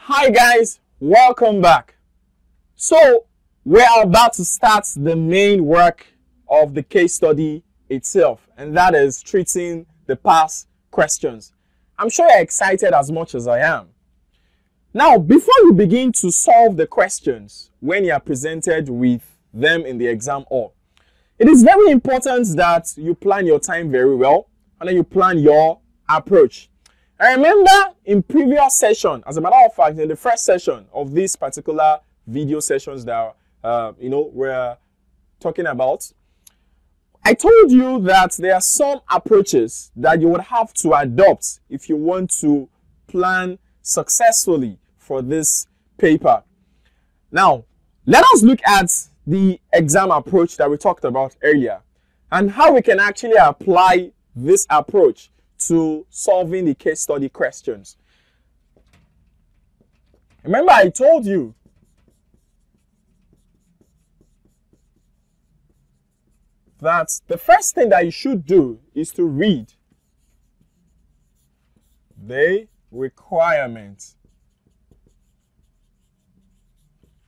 Hi guys, welcome back. So we're about to start the main work of the case study itself, and that is treating the past questions. I'm sure you're excited as much as I am. Now, before you begin to solve the questions when you are presented with them in the exam hall, it is very important that you plan your time very well and then you plan your approach. I remember in previous session, as a matter of fact, in the first session of these particular video sessions that we're talking about, I told you that there are some approaches that you would have to adopt if you want to plan successfully for this paper. Now, let us look at the exam approach that we talked about earlier and how we can actually apply this approach to solving the case study questions. Remember, I told you that the first thing that you should do is to read the requirement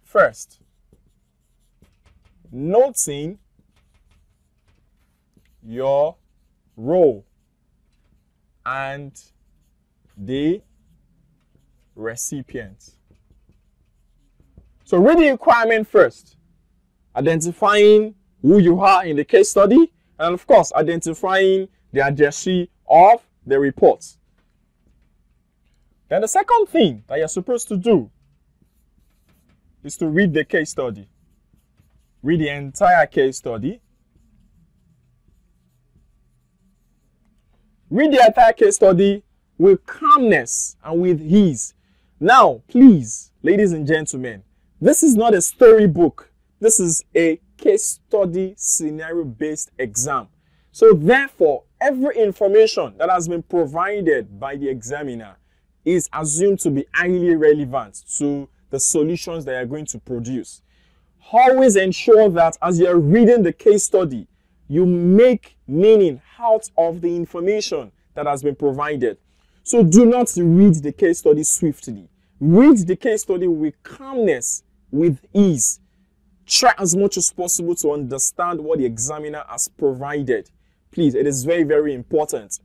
first, noting your role and the recipient. So read the requirement first, identifying who you are in the case study, and of course identifying the addressee of the report. Then the second thing that you're supposed to do is to read the case study. Read the entire case study. Read the entire case study with calmness and with ease. Now, please, ladies and gentlemen, this is not a storybook. This is a case study scenario-based exam. So therefore, every information that has been provided by the examiner is assumed to be highly relevant to the solutions that you're going to produce. Always ensure that as you're reading the case study, you make meaning out of the information that has been provided. So do not read the case study swiftly. Read the case study with calmness, with ease. Try as much as possible to understand what the examiner has provided. Please, it is very, very important.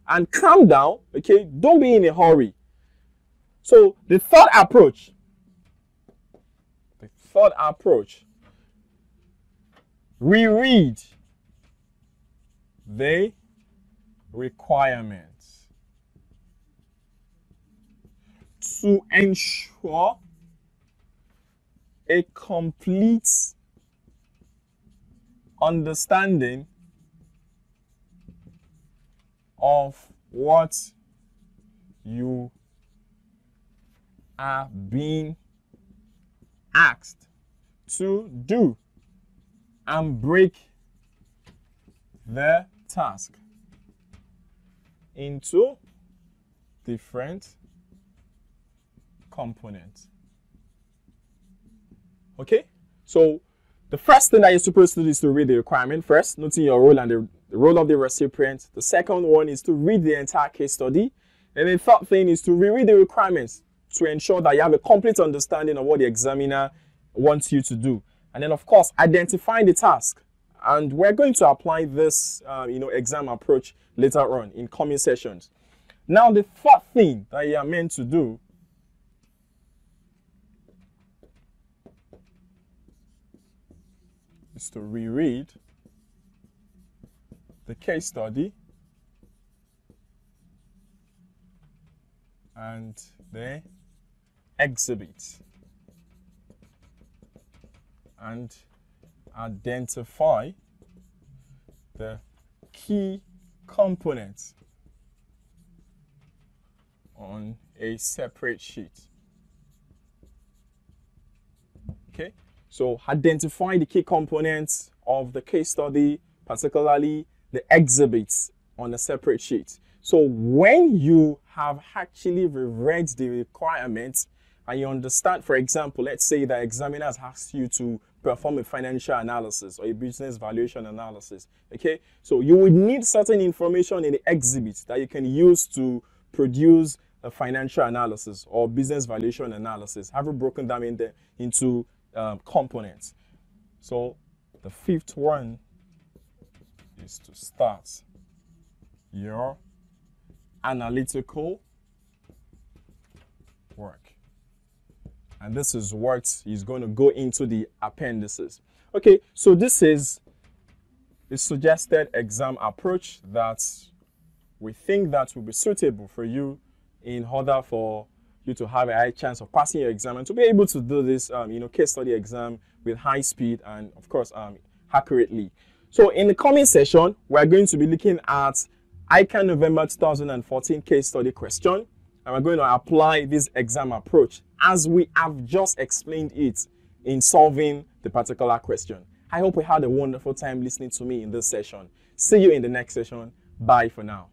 And calm down, okay? Don't be in a hurry. So the third approach, reread the requirements to ensure a complete understanding of what you are being asked to do and break the task into different components. Okay, so the first thing that you're supposed to do is to read the requirement first, noting your role and the role of the recipient. The second one is to read the entire case study. And the third thing is to reread the requirements to ensure that you have a complete understanding of what the examiner wants you to do. And then, of course, identifying the task. And we're going to apply this, exam approach later on in coming sessions. Now, the fourth thing that you are meant to do is to reread the case study and the exhibit and identify the key components on a separate sheet. Okay, so identify the key components of the case study, particularly the exhibits on a separate sheet. So when you have actually read the requirements and you understand, for example, let's say the examiner has asked you to perform a financial analysis or a business valuation analysis, okay? So you would need certain information in the exhibit that you can use to produce a financial analysis or business valuation analysis? Have you broken them into components? So the fifth one is to start your analytical work. And this is what is going to go into the appendices. Okay, so this is a suggested exam approach that we think that will be suitable for you in order for you to have a high chance of passing your exam and to be able to do this case study exam with high speed and of course accurately. So in the coming session, we're going to be looking at ICANN November 2014 case study question, and we're going to apply this exam approach as we have just explained it in solving the particular question. I hope you had a wonderful time listening to me in this session. See you in the next session. Bye for now.